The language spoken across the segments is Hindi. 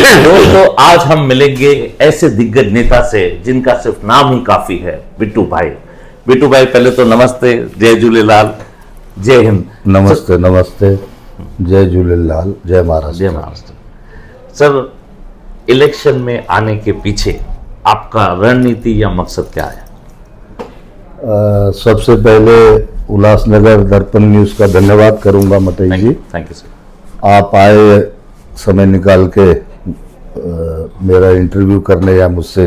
दोस्तों, आज हम मिलेंगे ऐसे दिग्गज नेता से जिनका सिर्फ नाम ही काफी है, बिट्टू भाई। बिट्टू भाई, पहले तो नमस्ते, जय झूलेलाल, जय हिंद। नमस्ते नमस्ते, जय झूलेलाल, जय महाराष्ट्र। जय महाराष्ट्र। सर, इलेक्शन में आने के पीछे आपका रणनीति या मकसद क्या है? सबसे पहले उल्लासनगर दर्पण न्यूज का धन्यवाद करूंगा Matai ji. Thank you sir. आप आए समय निकाल के मेरा इंटरव्यू करने या मुझसे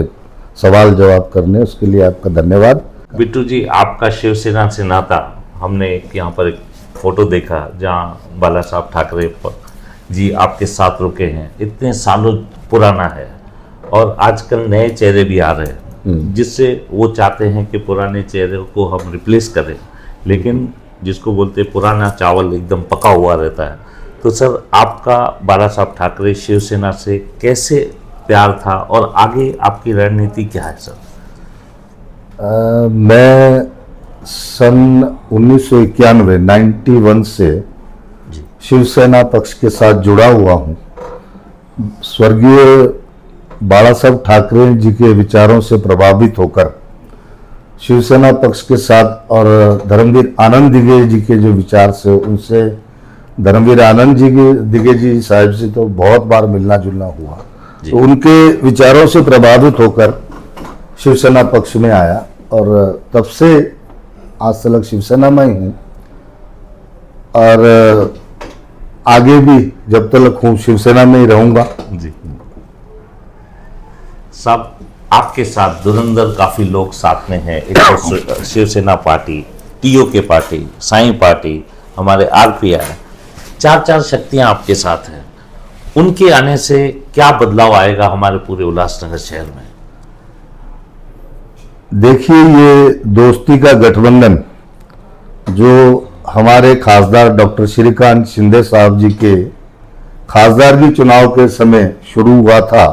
सवाल जवाब करने, उसके लिए आपका धन्यवाद। बिट्टू जी, आपका शिवसेना से नाता, हमने यहाँ पर एक फोटो देखा जहाँ बाला साहब ठाकरे जी आपके साथ रुके हैं, इतने सालों पुराना है और आजकल नए चेहरे भी आ रहे हैं जिससे वो चाहते हैं कि पुराने चेहरे को हम रिप्लेस करें, लेकिन जिसको बोलते पुराना चावल एकदम पका हुआ रहता है। तो सर, आपका बाला साहब ठाकरे शिवसेना से कैसे प्यार था और आगे आपकी रणनीति क्या है सर? मैं सन 1991 से शिवसेना पक्ष के साथ जुड़ा हुआ हूँ। स्वर्गीय बाला साहब ठाकरे जी के विचारों से प्रभावित होकर शिवसेना पक्ष के साथ, और धर्मवीर आनंद दिगे जी के जो विचार से, उनसे धर्मवीर आनंद दिगे जी साहब से तो बहुत बार मिलना जुलना हुआ, तो उनके विचारों से प्रभावित होकर शिवसेना पक्ष में आया और तब से आज तक शिवसेना में ही हूँ और आगे भी जब तक हूँ शिवसेना में ही रहूंगा। जी साहब, आपके साथ धुरंधर काफी लोग साथ में हैं। एक तो Shiv Sena party, TOK party, Sai party, हमारे आरपीआई, चार शक्तियां आपके साथ हैं। उनके आने से क्या बदलाव आएगा हमारे पूरे उल्लासनगर शहर में? देखिए, ये दोस्ती का गठबंधन जो हमारे खासदार डॉक्टर श्रीकांत शिंदे साहब जी के खासदारगी चुनाव के समय शुरू हुआ था,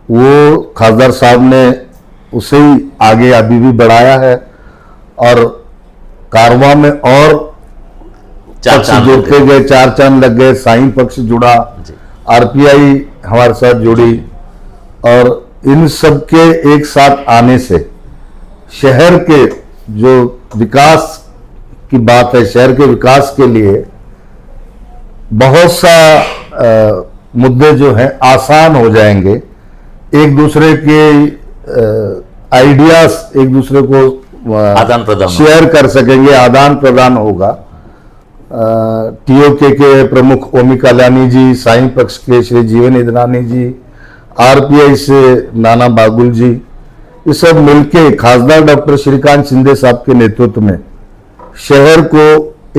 वो खासदार साहब ने उसे ही आगे अभी भी बढ़ाया है और कारवां में और पक्ष जुड़ते गए, चार चांद लग गए। साईं पक्ष जुड़ा, आरपीआई हमारे साथ जुड़ी और इन सब के एक साथ आने से शहर के जो विकास की बात है, शहर के विकास के लिए बहुत सा मुद्दे जो हैं आसान हो जाएंगे। एक दूसरे के आइडियाज एक दूसरे को आदान प्रदान शेयर कर सकेंगे, आदान प्रदान होगा। टीओके के प्रमुख ओमी कालानी जी, साईं पक्ष के श्री जीवन इदनानी जी, आरपीआई से नाना बागुल जी, ये सब मिलके खासदार डॉक्टर श्रीकांत शिंदे साहब के नेतृत्व में शहर को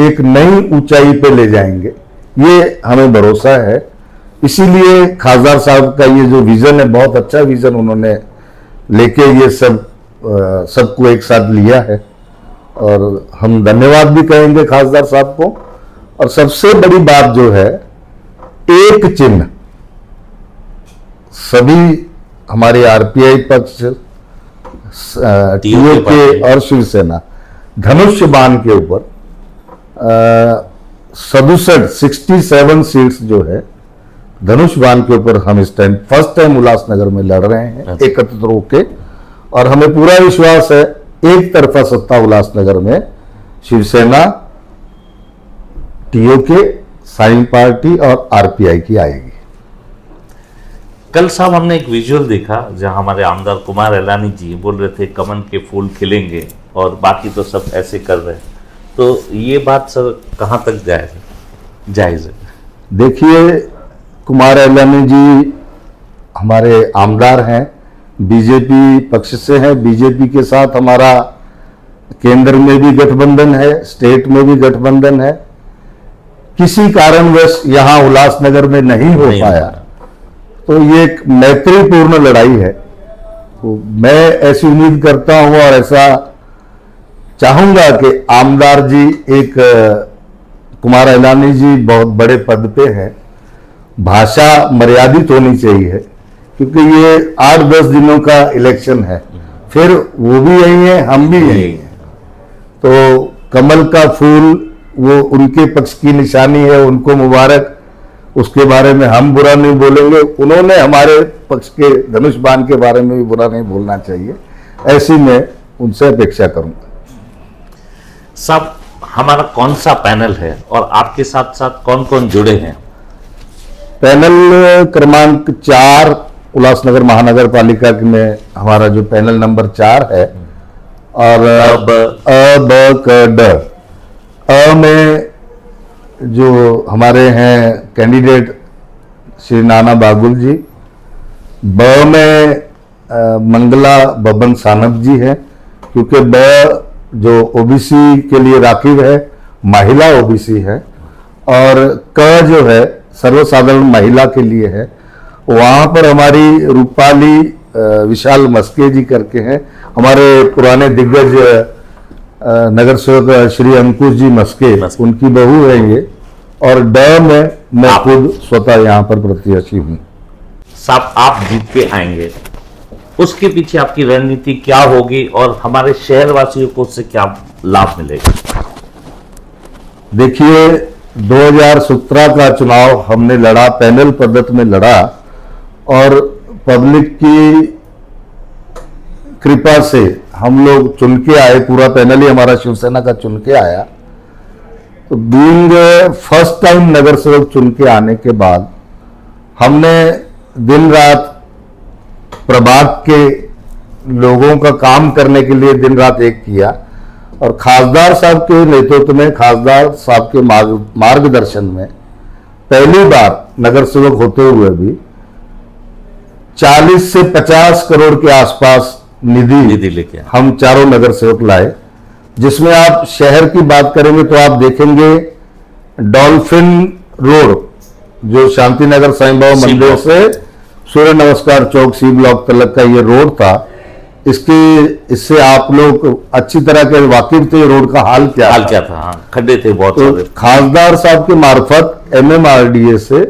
एक नई ऊंचाई पे ले जाएंगे, ये हमें भरोसा है। इसीलिए खासदार साहब का ये जो विजन है, बहुत अच्छा विजन उन्होंने लेके ये सबको एक साथ लिया है और हम धन्यवाद भी कहेंगे खासदार साहब को। और सबसे बड़ी बात जो है, एक चिन्ह सभी हमारे आरपीआई पक्ष, टीओके और शिवसेना धनुष बाण के ऊपर 67 सीट्स जो है धनुष बाण के ऊपर हम इस टाइम फर्स्ट टाइम उल्लासनगर में लड़ रहे हैं एकत्रित होकर, और हमें पूरा विश्वास है एक तरफा सत्ता उल्लासनगर में शिवसेना, टीओके, साईं पार्टी और आरपीआई की आएगी। कल साहब हमने एक विजुअल देखा जहां हमारे आमदार कुमार एलानी जी बोल रहे थे कमल के फूल खिलेंगे और बाकी तो सब ऐसे कर रहे हैं, तो ये बात सर कहां तक जायज है? देखिए, कुमार एलानी जी हमारे आमदार हैं, बीजेपी पक्ष से हैं, बीजेपी के साथ हमारा केंद्र में भी गठबंधन है, स्टेट में भी गठबंधन है। किसी कारणवश यहां उल्लासनगर में नहीं हो पाया, तो ये एक मैत्रीपूर्ण लड़ाई है। तो मैं ऐसी उम्मीद करता हूं और ऐसा चाहूंगा कि आमदार जी, एक कुमार एलानी जी बहुत बड़े पद पे हैं, भाषा मर्यादित होनी चाहिए क्योंकि ये 8-10 दिनों का इलेक्शन है, फिर वो भी यही है, हम भी यही हैं। तो कमल का फूल वो उनके पक्ष की निशानी है, उनको मुबारक उसके बारे में हम बुरा नहीं बोलेंगे, उन्होंने हमारे पक्ष के धनुष बाण के बारे में भी बुरा नहीं बोलना चाहिए, ऐसी मैं उनसे अपेक्षा करूंगा। साहब, हमारा कौन सा पैनल है और आपके साथ साथ कौन कौन जुड़े हैं? पैनल क्रमांक 4 उल्लासनगर महानगर पालिका में हमारा जो पैनल नंबर 4 है, और अ ब क ड, अ में जो हमारे हैं कैंडिडेट श्री नाना बागुल जी, ब में मंगला बबन सानप जी है, क्योंकि ब जो ओबीसी के लिए राखिब है, महिला ओबीसी है, और क जो है सर्वसाधारण महिला के लिए है। वहाँ पर हमारी रूपाली विशाल मस्के जी करके हैं, हमारे पुराने दिग्गज नगर सेवक श्री अंकुश जी मस्के, उनकी बहू है ये, और ड में मैं खुद स्वतः यहाँ पर प्रत्याशी हूँ। साहब, आप जीत के आएंगे, उसके पीछे आपकी रणनीति क्या होगी और हमारे शहरवासियों को उससे क्या लाभ मिलेगा? देखिए, 2017 का चुनाव हमने लड़ा, पैनल पद्धति में लड़ा, और पब्लिक की कृपा से हम लोग चुन के आए, पूरा पैनल ही हमारा शिवसेना का चुन के आया। तो बीइंग फर्स्ट टाइम नगर सेवक चुन के आने के बाद हमने दिन रात प्रभाग के लोगों का काम करने के लिए दिन रात एक किया, और खासदार साहब के नेतृत्व में, खासदार साहब के मार्गदर्शन में पहली बार नगर सेवक होते हुए भी 40 से 50 करोड़ के आसपास निधि लेके हम चारों नगर सेवक लाए, जिसमें आप शहर की बात करेंगे तो आप देखेंगे डॉल्फिन रोड, जो शांति नगर साईं बाबा मंदिर से सूर्य नमस्कार चौक सी ब्लॉक तलक का ये रोड था, इससे आप लोग अच्छी तरह के वाकिफ थे, रोड का हाल क्या था। हाँ, खड्डे थे बहुत सारे। खासदार साहब के मार्फत MMRDA से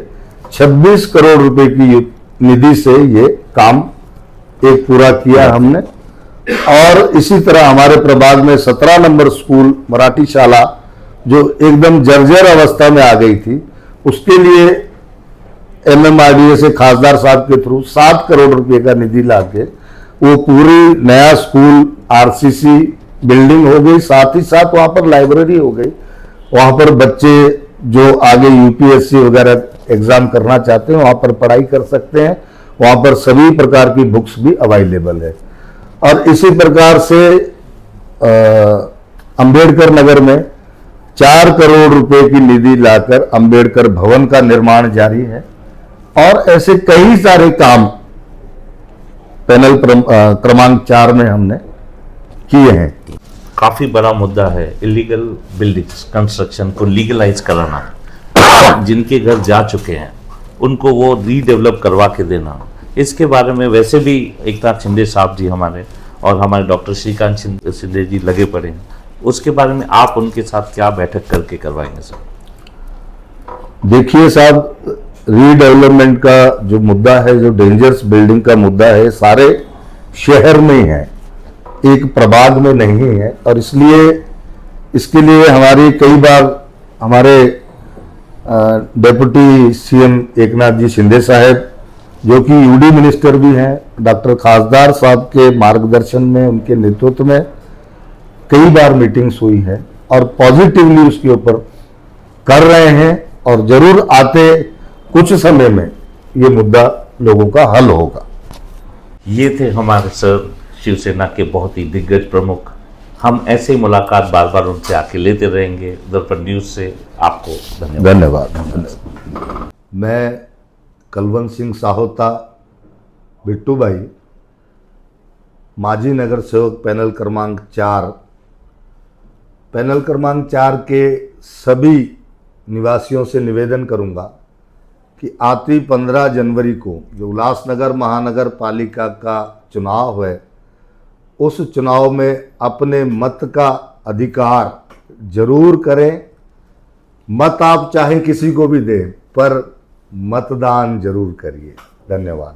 26 करोड़ रुपए की निधि से ये काम एक पूरा किया हमने। और इसी तरह हमारे प्रभाग में 17 नंबर स्कूल मराठी शाला जो एकदम जर्जर अवस्था में आ गई थी, उसके लिए MMRDA से खासदार साहब के थ्रू 7 करोड़ रुपए का निधि लाके वो पूरी नया स्कूल RCC बिल्डिंग हो गई, साथ ही साथ वहां पर लाइब्रेरी हो गई। वहां पर बच्चे जो आगे UPSC वगैरह एग्जाम करना चाहते हैं वहां पर पढ़ाई कर सकते हैं, वहां पर सभी प्रकार की बुक्स भी अवेलेबल है। और इसी प्रकार से अंबेडकर नगर में 4 करोड़ रुपए की निधि लाकर अंबेडकर भवन का निर्माण जारी है, और ऐसे कई सारे काम पैनल क्रमांक 4 में हमने किए हैं। काफी बड़ा मुद्दा है इलीगल बिल्डिंग्स कंस्ट्रक्शन को लीगलाइज कराना, जिनके घर जा चुके हैं उनको वो रीडेवलप करवा के देना। इसके बारे में वैसे भी एकनाथ शिंदे साहब जी हमारे और हमारे डॉक्टर श्रीकांत शिंदे जी लगे पड़े हैं, उसके बारे में आप उनके साथ क्या बैठक करके करवाएंगे सर? देखिए साहब, रीडेवलपमेंट का जो मुद्दा है, जो डेंजरस बिल्डिंग का मुद्दा है, सारे शहर में ही है, एक प्रभाग में नहीं है। और इसलिए इसके लिए हमारी कई बार हमारे डेप्यूटी CM एकनाथ जी शिंदे साहब, जो कि UD मिनिस्टर भी हैं, डॉक्टर खासदार साहब के मार्गदर्शन में, उनके नेतृत्व में कई बार मीटिंग्स हुई है, और पॉजिटिवली उसके ऊपर कर रहे हैं, और जरूर आते कुछ समय में ये मुद्दा लोगों का हल होगा। ये थे हमारे सर, शिवसेना के बहुत ही दिग्गज प्रमुख। हम ऐसे मुलाकात बार बार उनसे आके लेते रहेंगे। दर्पण न्यूज से आपको धन्यवाद। मैं कलवंत सिंह साहोता बिट्टू भाई, माजी नगर सेवक पैनल क्रमांक 4, पैनल क्रमांक 4 के सभी निवासियों से निवेदन करूंगा कि आती 15 जनवरी को जो उल्लासनगर महानगर पालिका का चुनाव है, उस चुनाव में अपने मत का अधिकार जरूर करें। मत आप चाहे किसी को भी दें, पर मतदान जरूर करिए। धन्यवाद।